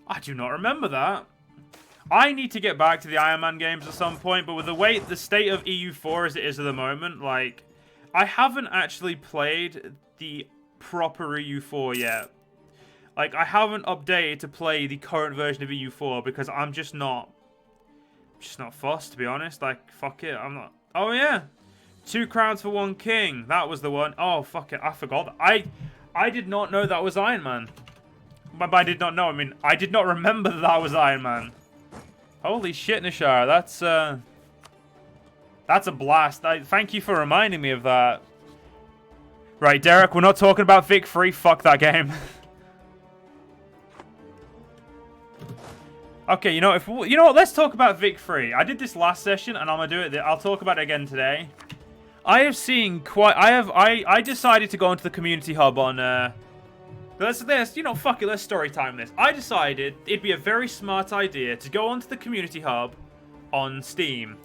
I do not remember that. I need to get back to the Iron Man games at some point, but with the state of EU4 as it is at the moment, like, I haven't actually played the proper EU4 yet. Like, I haven't updated to play the current version of EU4 because I'm just not fussed, to be honest. Like, fuck it, I'm not. Oh yeah, 2 crowns for 1 king. That was the one. Oh fuck it, I forgot. I did not know that was Iron Man. But I did not know. I mean, I did not remember that was Iron Man. Holy shit, Nishar, that's a blast. Thank you for reminding me of that. Right, Derek, we're not talking about Vic Free. Fuck that game. Okay, you know what? Let's talk about Vic Free. I did this last session, and I'm gonna do it. I'll talk about it again today. I have seen quite. I decided to go into the community hub on. Fuck it, let's story time this. I decided it'd be a very smart idea to go onto the community hub on Steam.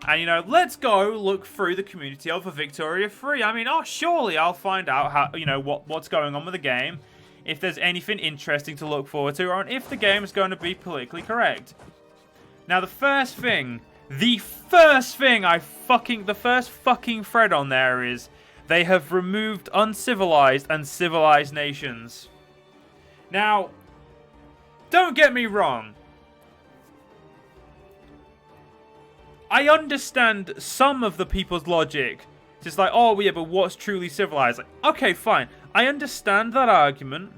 And, let's go look through the community hub for Victoria Free. I mean, surely I'll find out how, what's going on with the game. If there's anything interesting to look forward to, or if the game is going to be politically correct. Now, the first fucking thread on there is they have removed uncivilized and civilized nations. Now, don't get me wrong. I understand some of the people's logic. Just like, oh, yeah, but what's truly civilized? Like, okay, fine. I understand that argument.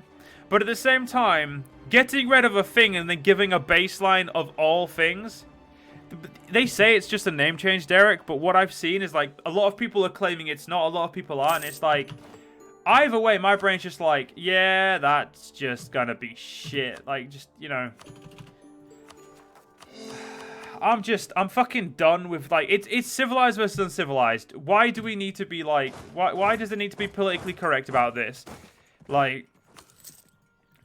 But at the same time, getting rid of a thing and then giving a baseline of all things... They say it's just a name change, Derek, but what I've seen is, like, a lot of people are claiming it's not, a lot of people aren't. It's like, either way, my brain's just like, yeah, that's just gonna be shit. Like, just, I'm fucking done with, like, it's civilized versus uncivilized. Why do we need to be, like, why does it need to be politically correct about this? Like,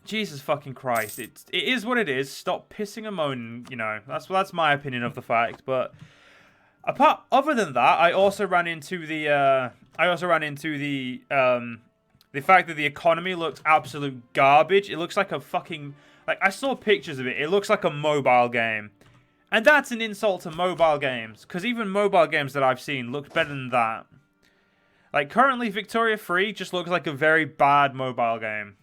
Jesus fucking Christ. It is what it is. Stop pissing and moaning, That's my opinion of the fact. But other than that, I also ran into the fact that the economy looks absolute garbage. It looks like a fucking, like, I saw pictures of it. It looks like a mobile game. And that's an insult to mobile games, because even mobile games that I've seen look better than that. Like, currently Victoria Free just looks like a very bad mobile game.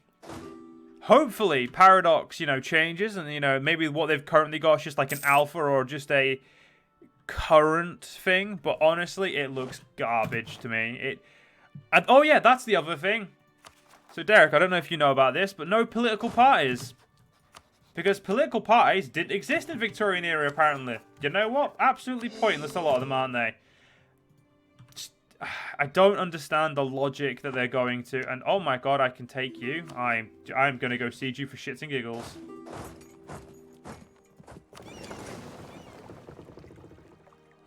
Hopefully, Paradox, changes, and, maybe what they've currently got is just like an alpha or just a current thing. But honestly, it looks garbage to me. Oh yeah, that's the other thing. So Derek, I don't know if you know about this, but no political parties. Because political parties didn't exist in Victorian era, apparently. You know what? Absolutely pointless, a lot of them, aren't they? I don't understand the logic that they're going to. And oh my god, I can take you. I'm going to go siege you for shits and giggles.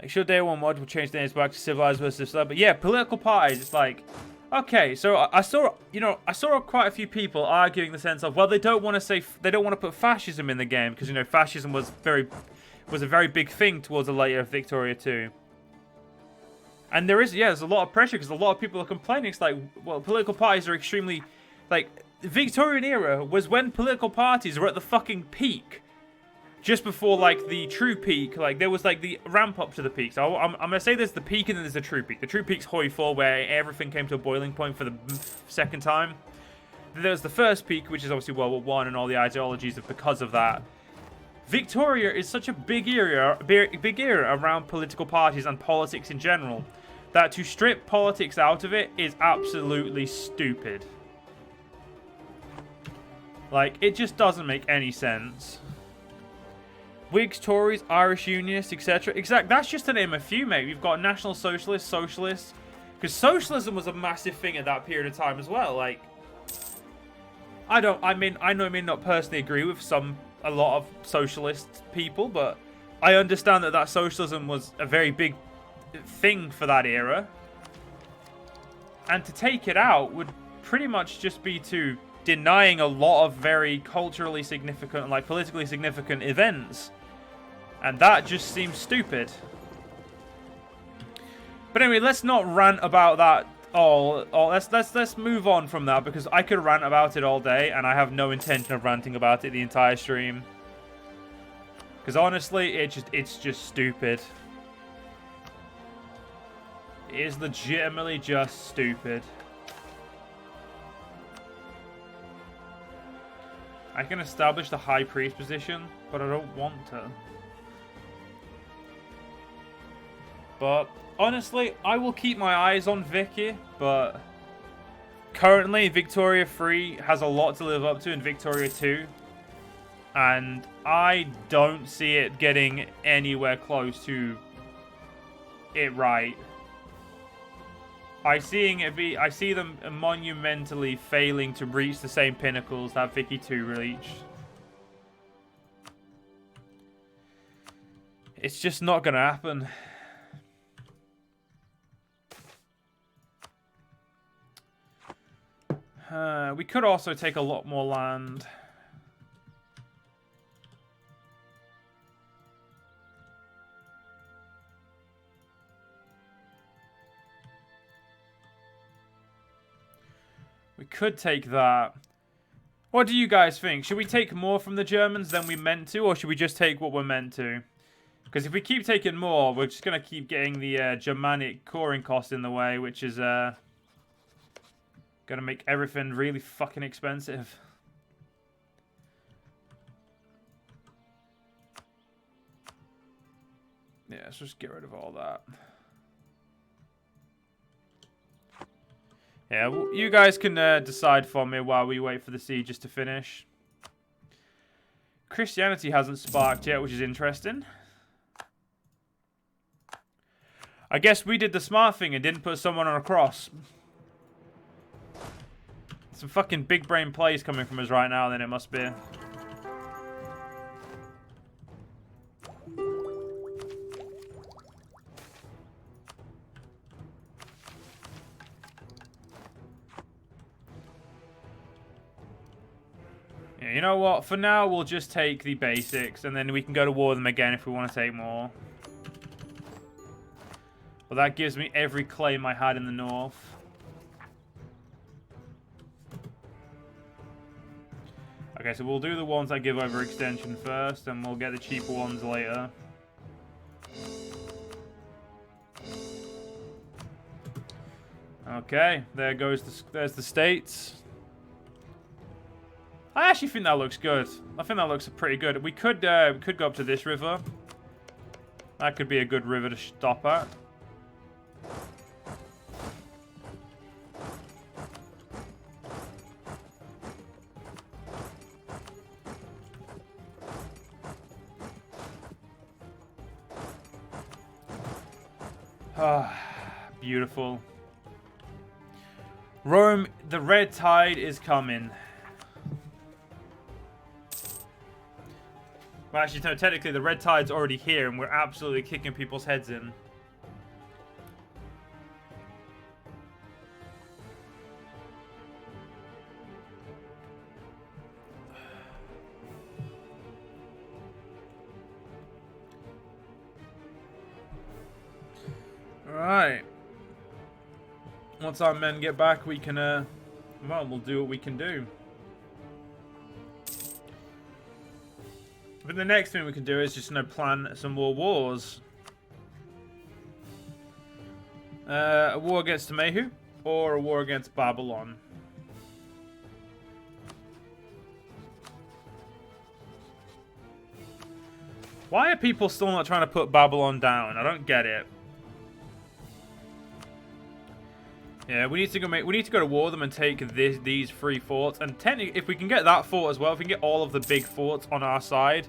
Like, sure, day one mod will change the names back to civilized versus stuff. But yeah, political parties, it's like, okay, so I saw quite a few people arguing the sense of, well, they don't want to put fascism in the game because, fascism was a very big thing towards the later Victoria 2. And there's a lot of pressure because a lot of people are complaining. It's like, well, political parties are extremely, like, the Victorian era was when political parties were at the fucking peak. Just before, like, the true peak, like, there was, like, the ramp up to the peak. So I'm going to say there's the peak and then there's the true peak. The true peak's Hoi 4, where everything came to a boiling point for the second time. Then there's the first peak, which is obviously World War I and all the ideologies because of that. Victoria is such a big era around political parties and politics in general, that to strip politics out of it is absolutely stupid. Like, it just doesn't make any sense. Whigs, Tories, Irish Unionists, etc. Exactly, that's just to name a few, mate. We've got National Socialists, Socialists. Because socialism was a massive thing at that period of time as well. Like, I know I may not personally agree with a lot of socialist people, but I understand that socialism was a very big thing for that era. And to take it out would pretty much just be to denying a lot of very culturally significant, like politically significant events. And that just seems stupid. But anyway, let's not rant about that Let's move on from that because I could rant about it all day, and I have no intention of ranting about it the entire stream. Because honestly, it's just stupid. It is legitimately just stupid. I can establish the High Priest position, but I don't want to. But honestly, I will keep my eyes on Vicky, but currently Victoria 3 has a lot to live up to in Victoria 2. And I don't see it getting anywhere close to it right. I see them monumentally failing to reach the same pinnacles that Vicky 2 reached. It's just not gonna happen. We could also take a lot more land. We could take that. What do you guys think? Should we take more from the Germans than we meant to, or should we just take what we're meant to? Because if we keep taking more, we're just going to keep getting the Germanic coring cost in the way, which is going to make everything really fucking expensive. Yeah, let's just get rid of all that. Yeah, well, you guys can decide for me while we wait for the sieges to finish. Christianity hasn't sparked yet, which is interesting. I guess we did the smart thing and didn't put someone on a cross. Some fucking big brain plays coming from us right now, then it must be. Yeah, you know what? For now, we'll just take the basics, and then we can go to war with them again if we want to take more. Well, that gives me every claim I had in the north. Okay, so we'll do the ones that give overextension first, and we'll get the cheaper ones later. Okay, there's the states. I actually think that looks good. I think that looks pretty good. We could go up to this river. That could be a good river to stop at. Ah, beautiful. Rome, the red tide is coming. Well, actually, no, technically the red tide's already here and we're absolutely kicking people's heads in. Alright. Once our men get back, we can, well, we'll do what we can do. But the next thing we can do is just, plan some more wars. A war against Mehu, or a war against Babylon. Why are people still not trying to put Babylon down? I don't get it. Yeah, we need to go to war with them and take these 3 forts. And technically, if we can get that fort as well, if we can get all of the big forts on our side,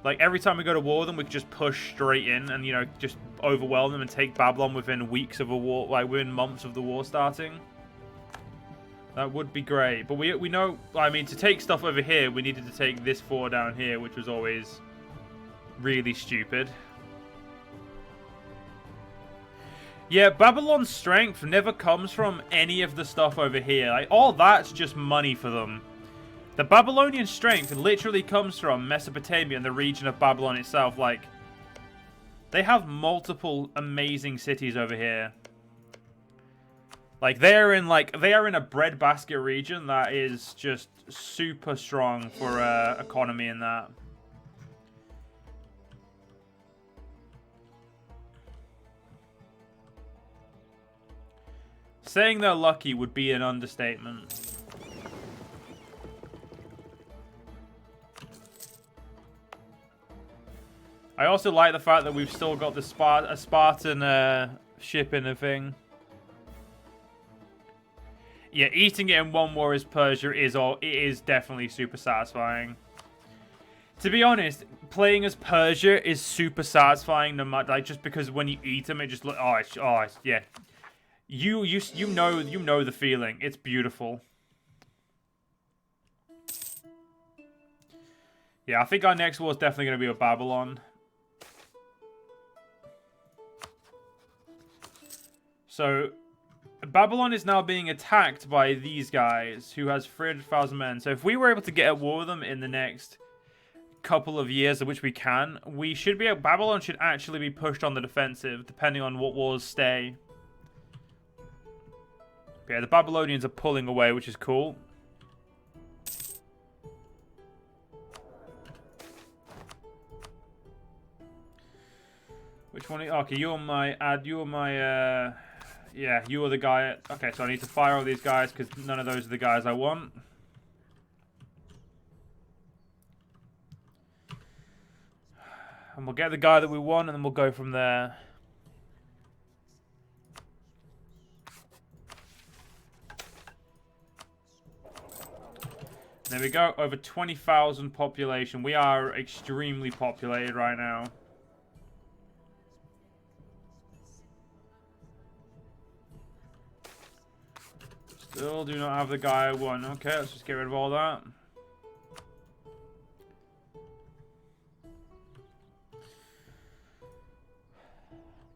like every time we go to war with them, we can just push straight in and, just overwhelm them and take Babylon within weeks of a war, like within months of the war starting. That would be great. But we know, I mean, to take stuff over here, we needed to take this fort down here, which was always really stupid. Yeah, Babylon's strength never comes from any of the stuff over here. Like, all that's just money for them. The Babylonian strength literally comes from Mesopotamia and the region of Babylon itself. Like, they have multiple amazing cities over here. Like they are in a breadbasket region that is just super strong for economy in that. Saying they're lucky would be an understatement. I also like the fact that we've still got the Spartan ship in a thing. Yeah, eating it in one war as Persia is definitely super satisfying. To be honest, playing as Persia is super satisfying, no matter, like, just because when you eat them, it just look yeah. You know the feeling. It's beautiful. Yeah, I think our next war is definitely going to be with Babylon. So, Babylon is now being attacked by these guys, who has 300,000 men. So if we were able to get at war with them in the next couple of years, of which we can, we should be able, Babylon should actually be pushed on the defensive, depending on what wars stay. But yeah, the Babylonians are pulling away, which is cool. Which one? Okay, you're my yeah, you are the guy. Okay, so I need to fire all these guys because none of those are the guys I want. And we'll get the guy that we want, and then we'll go from there. There we go. Over 20,000 population. We are extremely populated right now. Still do not have the guy I want. Okay, let's just get rid of all that.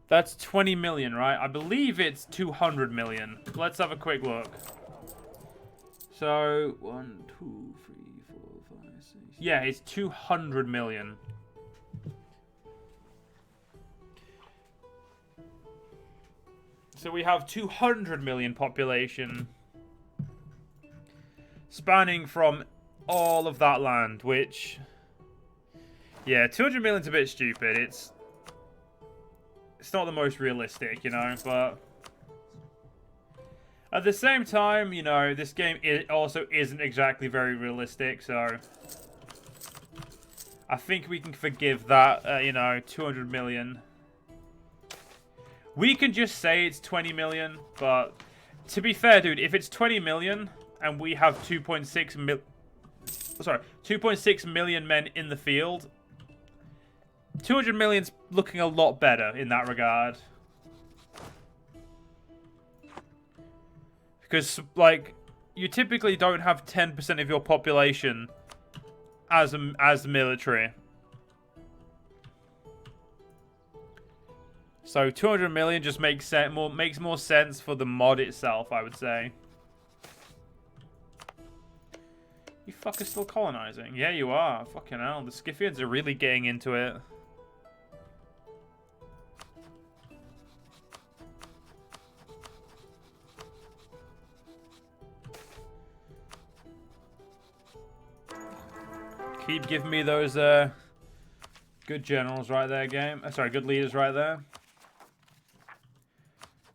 That's 20 million, right? I believe it's 200 million. Let's have a quick look. So, 1, 2, 3, 4, 5, 6. Yeah, it's 200 million. So we have 200 million population. Spanning from all of that land, which... Yeah, 200 million's a bit stupid. It's not the most realistic, you know, but... At the same time, you know, this game also isn't exactly very realistic, so... I think we can forgive that, you know, 200 million. We can just say it's 20 million, but... To be fair, dude, if it's 20 million... and we have 2.6 million men in the field, 200 million's looking a lot better in that regard. Because, like, you typically don't have 10% of your population as military. So 200 million just makes more sense for the mod itself, I would say. You fuckers still colonizing? Yeah, you are. Fucking hell. The Scythians are really getting into it. Keep giving me those good generals right there, game. Sorry, good leaders right there.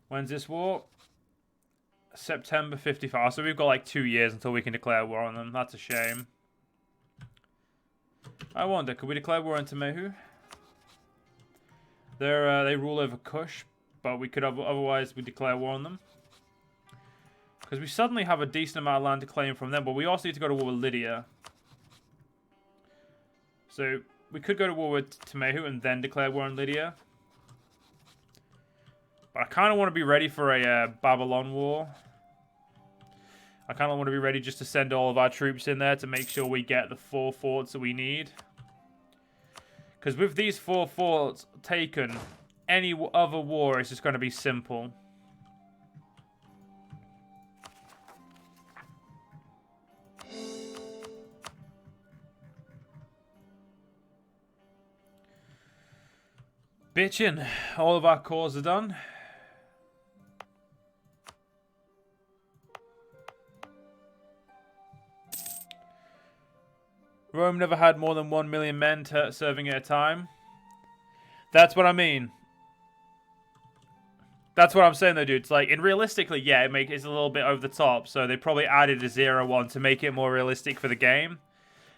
When's this war? September 55. So we've got like 2 years until we can declare war on them. That's a shame. I wonder, could we declare war on Temehu? They rule over Kush, but we could otherwise we declare war on them. Because we suddenly have a decent amount of land to claim from them, but we also need to go to war with Lydia. So we could go to war with Temehu and then declare war on Lydia. But I kind of want to be ready for a Babylon war. I kind of want to be ready just to send all of our troops in there to make sure we get the 4 forts that we need. Because with these 4 forts taken, any other war is just going to be simple. Bitchin'. All of our cores are done. Rome never had more than 1 million men serving at a time. That's what I mean. That's what I'm saying though, dude. It's like, and realistically, yeah, it's a little bit over the top. So they probably added a 0-1 to make it more realistic for the game.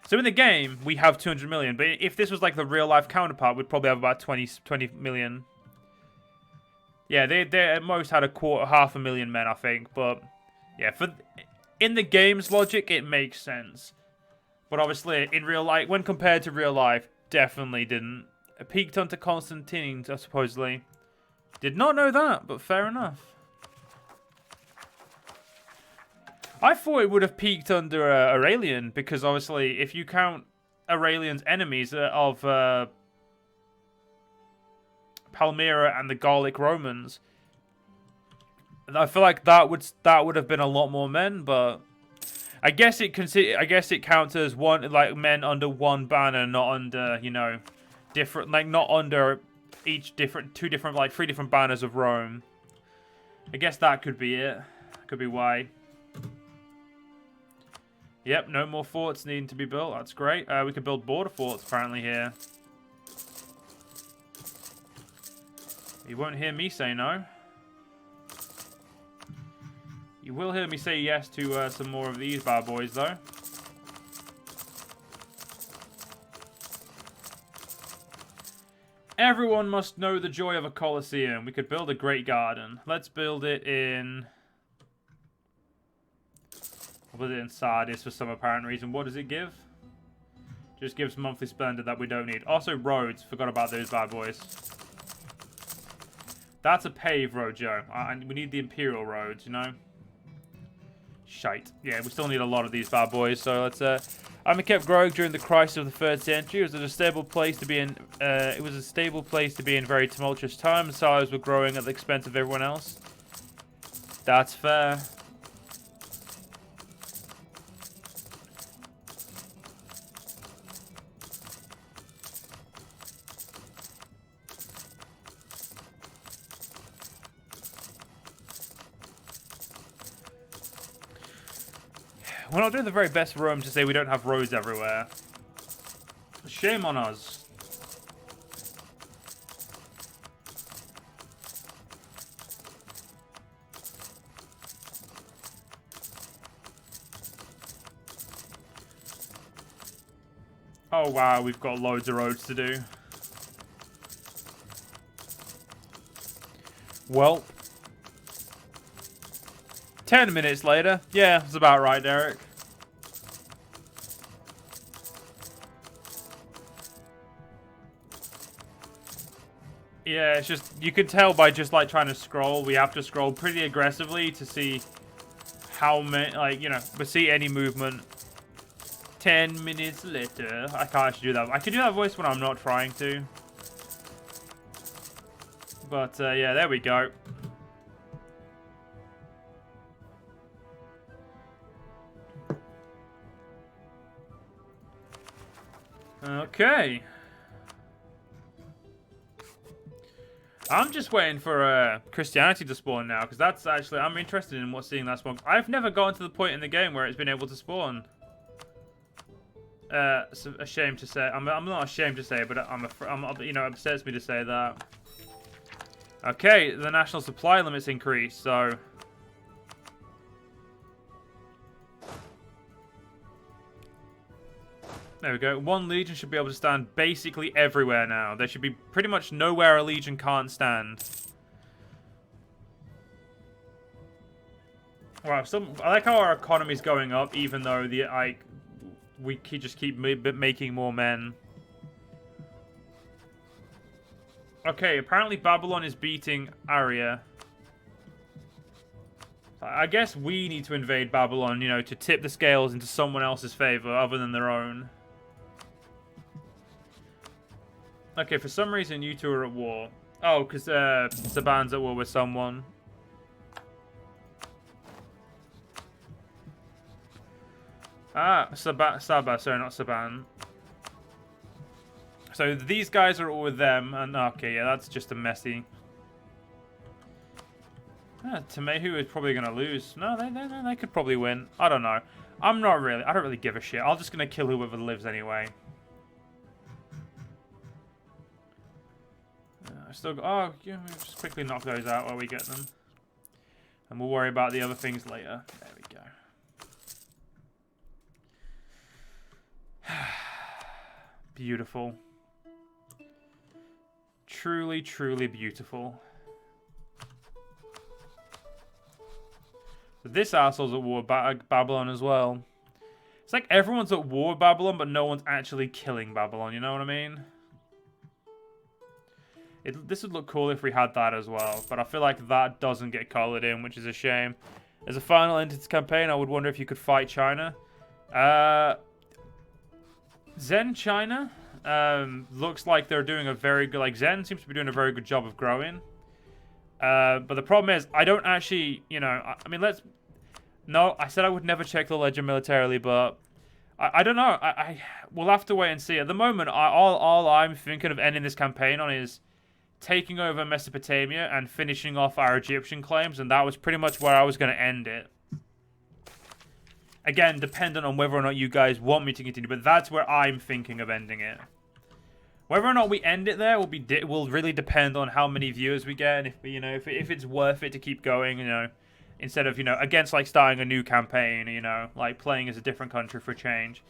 So in the game, we have 200 million. But if this was like the real life counterpart, we'd probably have about 20 million. Yeah, they at most had half a million men, I think. But yeah, in the game's logic, it makes sense. But obviously, in real life, when compared to real life, definitely didn't. It peaked under Constantine, supposedly. Did not know that, but fair enough. I thought it would have peaked under Aurelian, because obviously, if you count Aurelian's enemies of Palmyra and the Gallic Romans, I feel like that would have been a lot more men, but I guess it counts as men under one banner, not under, you know, different, like not under three different banners of Rome. I guess that could be it. Could be why. Yep, no more forts needing to be built. That's great. We could build border forts apparently here. You won't hear me say no. You will hear me say yes to some more of these bad boys though. Everyone must know the joy of a Colosseum. We could build a great garden. Let's build it in... I'll put it in Sardis for some apparent reason. What does it give? Just gives monthly splendor that we don't need. Also roads. Forgot about those bad boys. That's a paved road, Joe. And we need the Imperial roads, you know? Shite. Yeah, we still need a lot of these bad boys. So let's... Army kept growing during the crisis of the 3rd century. It was a stable place to be in. It was a stable place to be in very tumultuous times. Silos were growing at the expense of everyone else. That's fair. We're not doing the very best for Rome to say we don't have roads everywhere. Shame on us. Oh wow, we've got loads of roads to do. Well. 10 minutes later. Yeah, that's about right, Derek. Yeah, it's just, you can tell by just like trying to scroll, we have to scroll pretty aggressively to see how many, like, you know, we see any movement. 10 minutes later. I can't actually do that. I can do that voice when I'm not trying to. But, yeah, there we go. Okay. I'm just waiting for Christianity to spawn now, because that's actually, I'm interested in seeing that spawn. I've never gotten to the point in the game where it's been able to spawn. It's a shame to say. I'm not ashamed to say, but you know, it upsets me to say that. Okay, the national supply limit's increased, so... There we go. One legion should be able to stand basically everywhere now. There should be pretty much nowhere a legion can't stand. Wow, I like how our economy's going up, even though we just keep making more men. Okay, apparently Babylon is beating Aria. I guess we need to invade Babylon, you know, to tip the scales into someone else's favor other than their own. Okay, for some reason you two are at war. Oh, because Saban's at war with someone. Ah, Saba, sorry, not Saban. So these guys are all with them, and okay, yeah, that's just a messy. Tamehu is probably going to lose. No, they could probably win. I don't know. I'm not really. I don't really give a shit. I'm just gonna kill whoever lives anyway. I still got... Oh, yeah, just quickly knock those out while we get them. And we'll worry about the other things later. There we go. Beautiful. Truly, truly beautiful. So this asshole's at war with Babylon as well. It's like everyone's at war with Babylon, but no one's actually killing Babylon, you know what I mean? This would look cool if we had that as well, but I feel like that doesn't get colored in, which is a shame. As a final end to this campaign, I would wonder if you could fight China. Zen China looks like they're doing a very good... Like, Zen seems to be doing a very good job of growing. But the problem is, I don't actually, you know... I mean, let's... No, I said I would never check the ledger militarily, but... I don't know. We'll have to wait and see. At the moment, all I'm thinking of ending this campaign on is taking over Mesopotamia and finishing off our Egyptian claims, and that was pretty much where I was going to end it. Again, dependent on whether or not you guys want me to continue, but that's where I'm thinking of ending it. Whether or not we end it there will really depend on how many viewers we get, and if you know if it's worth it to keep going, you know, instead of, you know, against like starting a new campaign, you know, like playing as a different country for a change.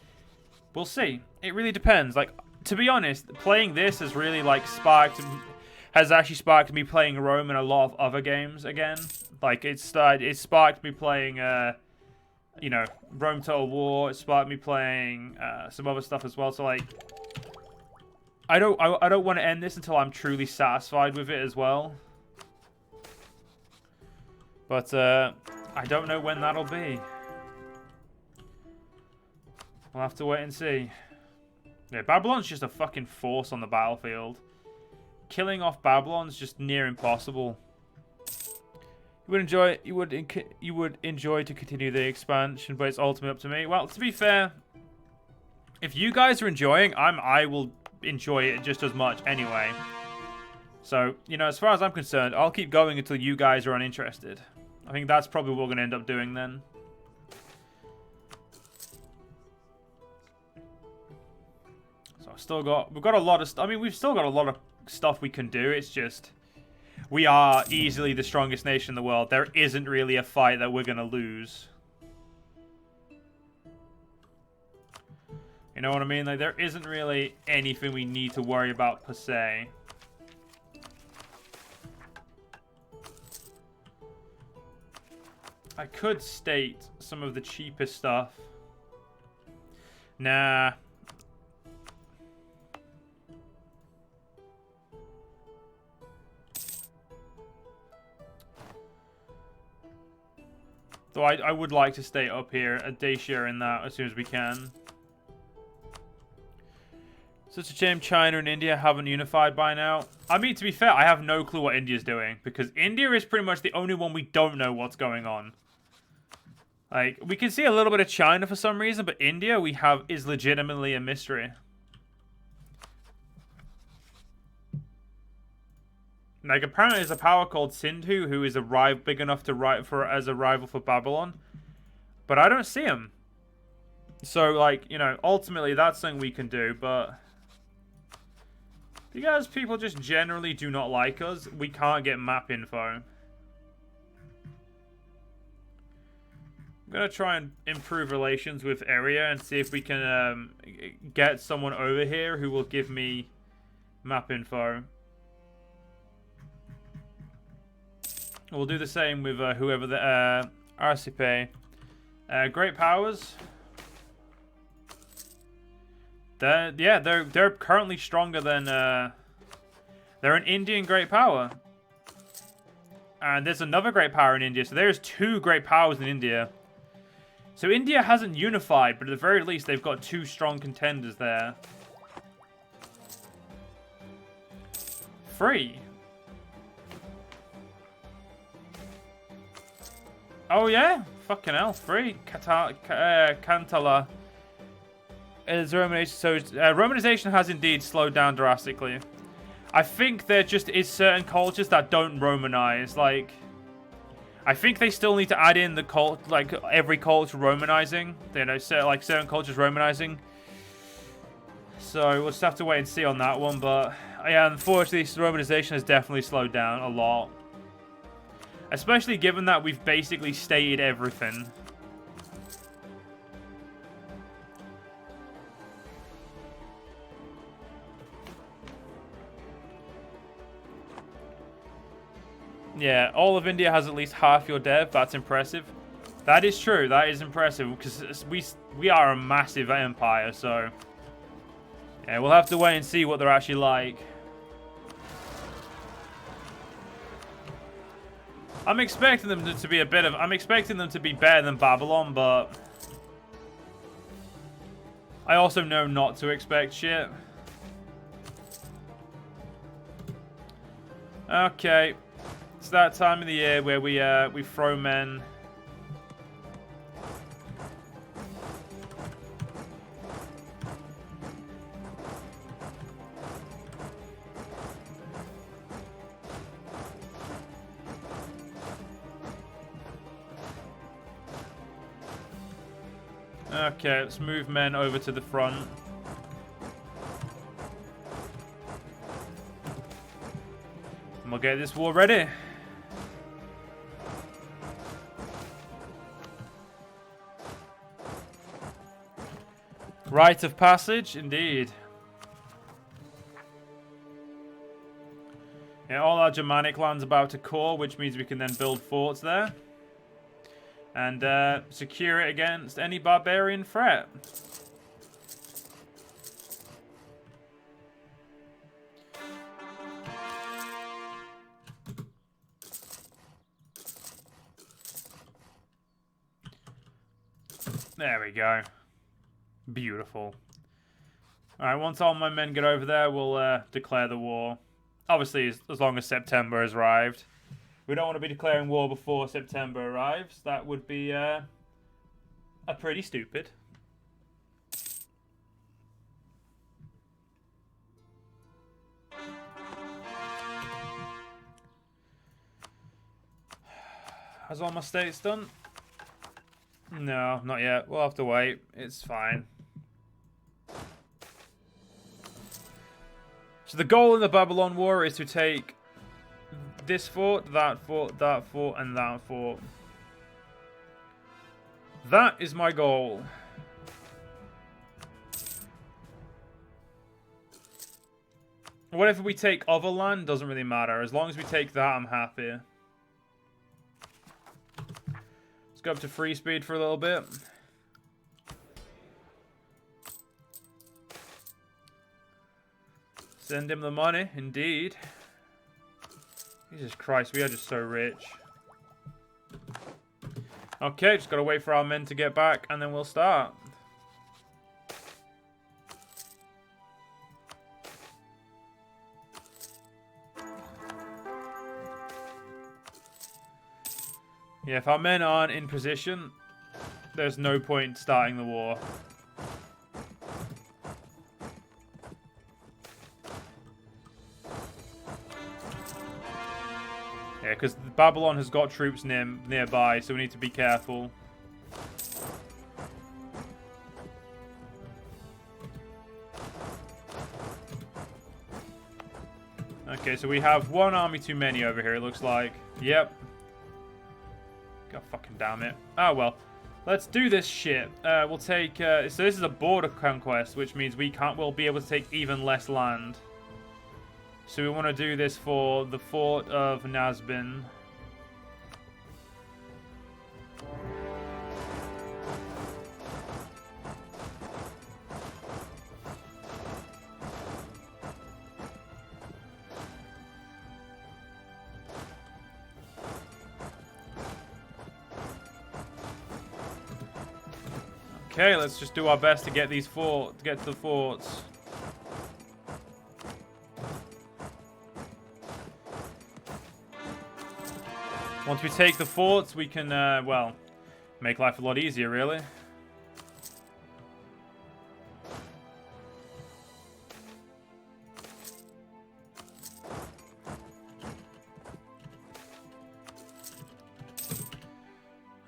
We'll see. It really depends. Like, to be honest, playing this has really like actually sparked me playing Rome and a lot of other games again. Like it sparked me playing you know, Rome Total War. It sparked me playing some other stuff as well. So like, I don't want to end this until I'm truly satisfied with it as well. But I don't know when that'll be. We'll have to wait and see. Yeah, Babylon's just a fucking force on the battlefield. Killing off Babylon's just near impossible. You would enjoy to continue the expansion, but it's ultimately up to me. Well, to be fair, if you guys are enjoying, I will enjoy it just as much anyway. So, you know, as far as I'm concerned, I'll keep going until you guys are uninterested. I think that's probably what we're going to end up doing then. So we've got a lot of I mean, we've still got a lot of stuff we can do. It's just, we are easily the strongest nation in the world. There isn't really a fight that we're going to lose. You know what I mean? Like, there isn't really anything we need to worry about per se. I could state some of the cheapest stuff. Nah. Though I would like to stay up here a day share in that as soon as we can. Such a shame China and India haven't unified by now. I mean, to be fair, I have no clue what India's doing, because India is pretty much the only one we don't know what's going on. Like, we can see a little bit of China for some reason, but India is legitimately a mystery. Like, apparently there's a power called Sindhu who is big enough to as a rival for Babylon. But I don't see him. So, like, you know, ultimately that's something we can do, but because people just generally do not like us, we can't get map info. I'm going to try and improve relations with Area and see if we can get someone over here who will give me map info. We'll do the same with whoever the RCP. Great powers. They're currently stronger than they're an Indian great power. And there's another great power in India. So there's two great powers in India. So India hasn't unified, but at the very least they've got two strong contenders there. Free. Oh yeah? Fucking hell, free. Kantala is Romanization. So Romanization has indeed slowed down drastically. I think there just is certain cultures that don't Romanize. Like, I think they still need to add in the cult, like every culture Romanizing. You know, so like certain cultures Romanizing. So we'll just have to wait and see on that one. But yeah, unfortunately, Romanization has definitely slowed down a lot. Especially given that we've basically stated everything. Yeah, all of India has at least half your dev. That's impressive. That is true. That is impressive because we are a massive empire. So yeah, we'll have to wait and see what they're actually like. I'm expecting them to be I'm expecting them to be better than Babylon, but I also know not to expect shit. Okay. It's that time of the year where we throw men. Okay, let's move men over to the front. And we'll get this war ready. Rite of passage, indeed. Yeah, all our Germanic land's about to core, which means we can then build forts there. And secure it against any barbarian threat. There we go. Beautiful. Alright, once all my men get over there, we'll declare the war. Obviously, as long as September has arrived. We don't want to be declaring war before September arrives. That would be a pretty stupid. Has all my states done? No, not yet. We'll have to wait. It's fine. So the goal in the Babylon War is to take this fort, that fort, that fort, and that fort. That is my goal. Whatever we take other land doesn't really matter. As long as we take that, I'm happy. Let's go up to free speed for a little bit. Send him the money, indeed. Jesus Christ, we are just so rich. Okay, just gotta wait for our men to get back, and then we'll start. Yeah, if our men aren't in position, there's no point starting the war. Yeah, because Babylon has got troops nearby, so we need to be careful. Okay, so we have one army too many over here, it looks like. Yep. God fucking damn it. Oh, well. Let's do this shit. We'll take... so this is a border conquest, which means we'll be able to take even less land. So we want to do this for the fort of Nazbin. Okay, let's just do our best to get these to get to the forts. Once we take the forts, we can, well, make life a lot easier, really.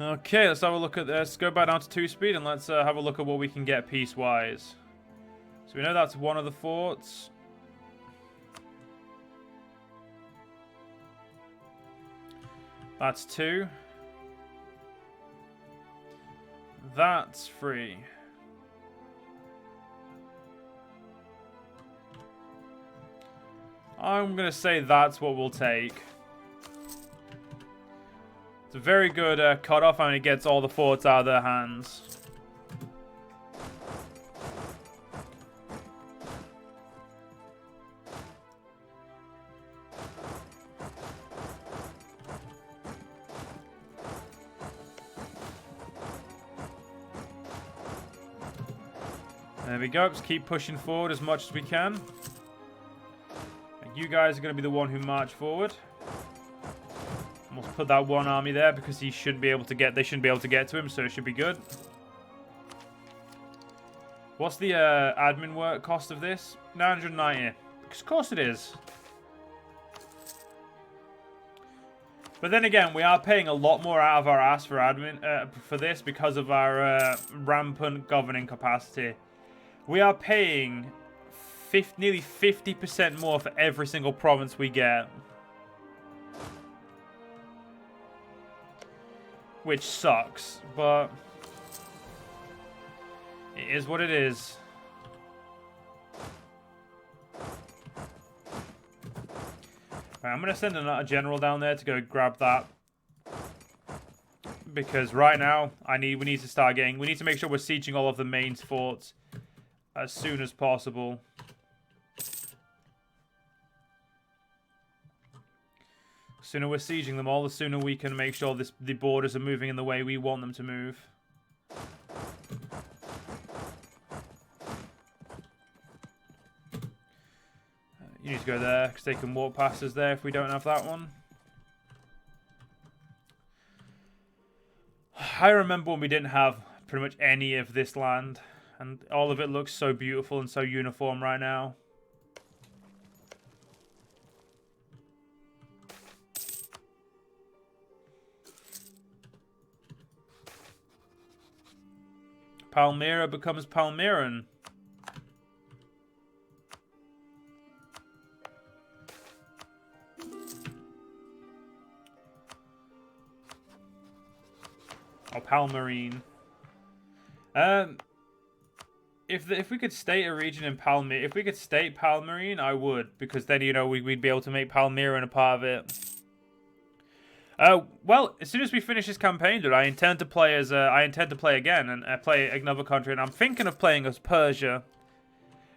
Okay, let's have a look at this. Go back down to 2-speed and let's have a look at what we can get piece-wise. So we know that's one of the forts. That's 2. That's 3. I'm going to say that's what we'll take. It's a very good cutoff and it gets all the forts out of their hands. There we go. Just keep pushing forward as much as we can. You guys are going to be the one who march forward. Almost put that one army there because he shouldn't be able to get. They shouldn't be able to get to him, so it should be good. What's the admin work cost of this? 990. Because of course it is. But then again, we are paying a lot more out of our ass for admin for this because of our rampant governing capacity. We are paying nearly 50% more for every single province we get. Which sucks, but it is what it is. Right, I'm going to send a general down there to go grab that. Because right now, we need to make sure we're sieging all of the main forts as soon as possible. The sooner we're sieging them all, the sooner we can make sure the borders are moving in the way we want them to move. You need to go there, because they can walk past us there if we don't have that one. I remember when we didn't have pretty much any of this land, and all of it looks so beautiful and so uniform right now. Palmyra becomes Palmyran. Or Palmarine. If we could state a region in Palmyra, if we could state Palmarine, I would, because then we'd be able to make Palmyra a part of it. Well, as soon as we finish this campaign, dude, I intend to play again and play another country, and I'm thinking of playing as Persia.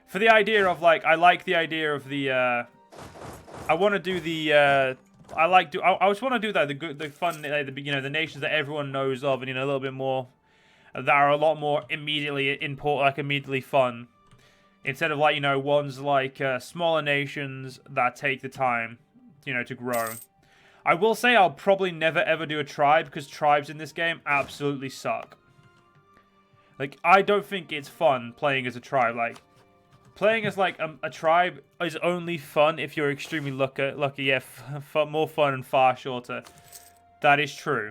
For the idea of I like the idea of the I want to do the I just want to do that the fun the nations that everyone knows of, and a little bit more that are a lot more immediately immediately fun, instead of ones like smaller nations that take the time to grow. I will say I'll probably never ever do a tribe, because tribes in this game absolutely suck. I don't think it's fun playing as a tribe. Playing as a tribe is only fun if you're extremely lucky. Yeah, more fun and far shorter. That is true.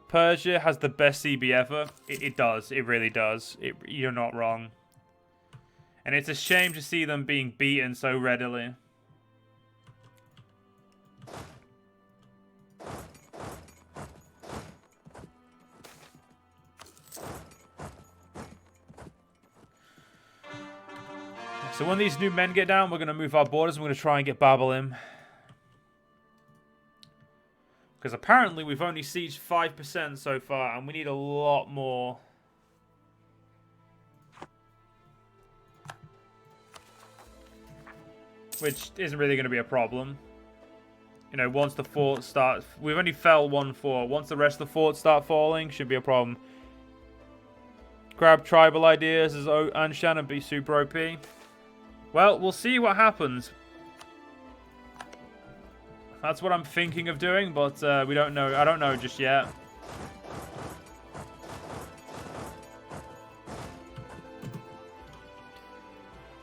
Persia has the best CB ever. It does. It really does. You're not wrong. And it's a shame to see them being beaten so readily. So when these new men get down, we're going to move our borders. We're going to try and get Babylon. Because apparently we've only sieged 5% so far, and we need a lot more. Which isn't really going to be a problem. Once the fort starts... We've only fell one fort. Once the rest of the forts start falling, should be a problem. Grab tribal ideas as Anshan and be super OP. Well, we'll see what happens. That's what I'm thinking of doing, but we don't know. I don't know just yet.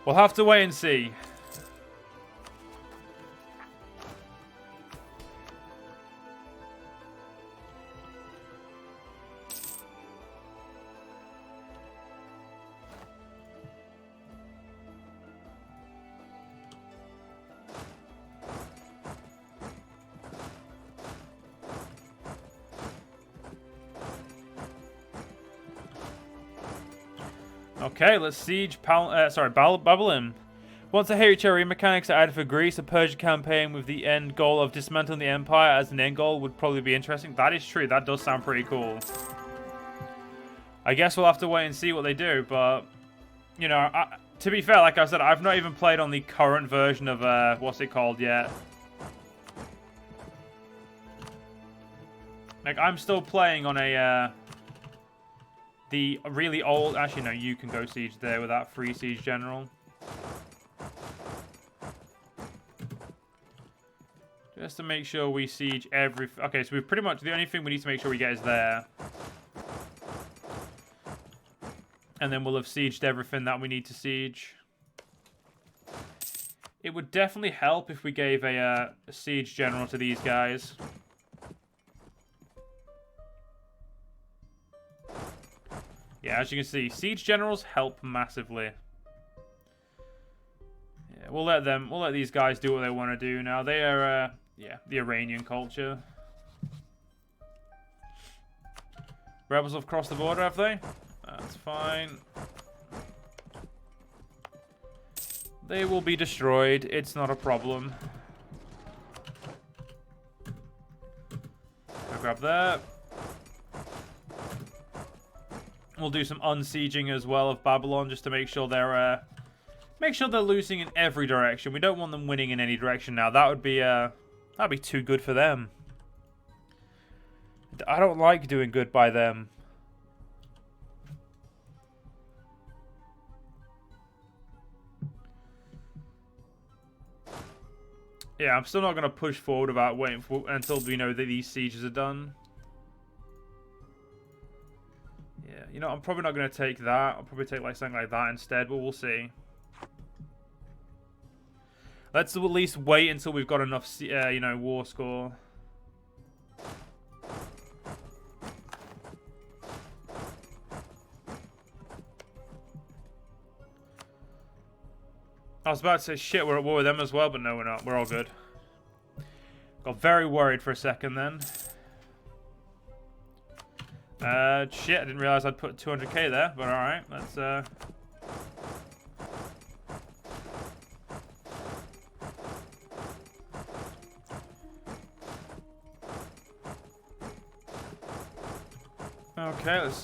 We'll have to wait and see. Okay, let's siege Babylon. Once the HRE mechanics are added for Greece, a Persian campaign with the end goal of dismantling the empire as an end goal would probably be interesting. That is true. That does sound pretty cool. I guess we'll have to wait and see what they do, but, you know, to be fair, like I said, I've not even played on the current version of, what's it called yet. Like, I'm still playing on a, the really old... Actually, no, you can go siege there with that free siege general. Just to make sure we siege every... Okay, so we've pretty much... The only thing we need to make sure we get is there. And then we'll have sieged everything that we need to siege. It would definitely help if we gave a siege general to these guys. Yeah, as you can see, siege generals help massively. Yeah, we'll let these guys do what they want to do now. They are, yeah, the Iranian culture. Rebels have crossed the border, have they? That's fine. They will be destroyed. It's not a problem. I'll grab that. We'll do some unsieging as well of Babylon just to make sure they're losing in every direction. We don't want them winning in any direction now. That'd be too good for them. I don't like doing good by them. Yeah, I'm still not going to push forward without waiting until we know that these sieges are done. Yeah, you know, I'm probably not going to take that. I'll probably take like something like that instead, but we'll see. Let's at least wait until we've got enough, you know, war score. I was about to say, shit, we're at war with them as well, but no, we're not. We're all good. Got very worried for a second then. Shit, I didn't realize I'd put 200k there, but alright, let's, Okay, let's,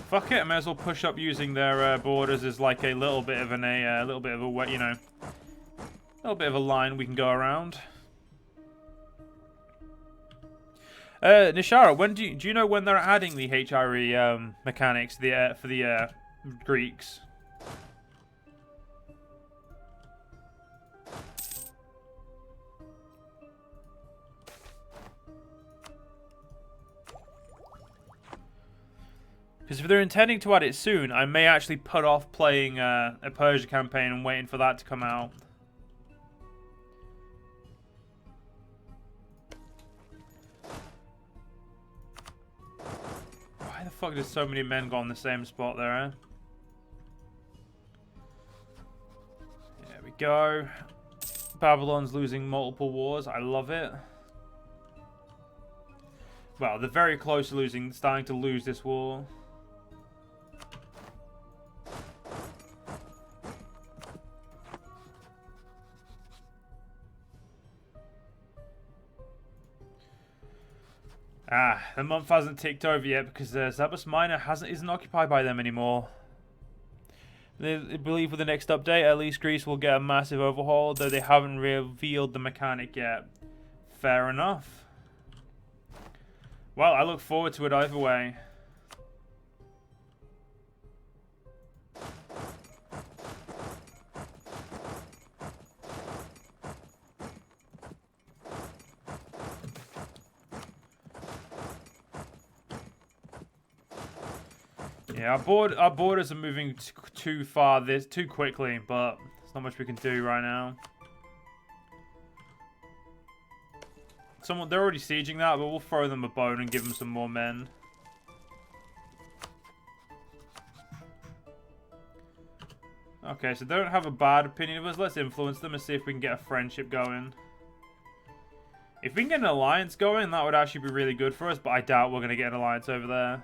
fuck it, I may as well push up using their, borders as like a little bit of an, little bit of a, you know, a little bit of a line we can go around. Nishara, when do you know when they're adding the HRE mechanics for the Greeks? Because if they're intending to add it soon, I may actually put off playing a Persia campaign and waiting for that to come out. Why the fuck did so many men go on the same spot there, eh? There we go. Babylon's losing multiple wars. I love it. Well, they're very close to starting to lose this war. Ah, the month hasn't ticked over yet because Zabas Minor isn't occupied by them anymore. They believe with the next update, at least Greece will get a massive overhaul, though they haven't revealed the mechanic yet. Fair enough. Well, I look forward to it either way. Yeah, our borders are moving too quickly, but there's not much we can do right now. They're already sieging that, but we'll throw them a bone and give them some more men. Okay, so they don't have a bad opinion of us. Let's influence them and see if we can get a friendship going. If we can get an alliance going, that would actually be really good for us, but I doubt we're going to get an alliance over there.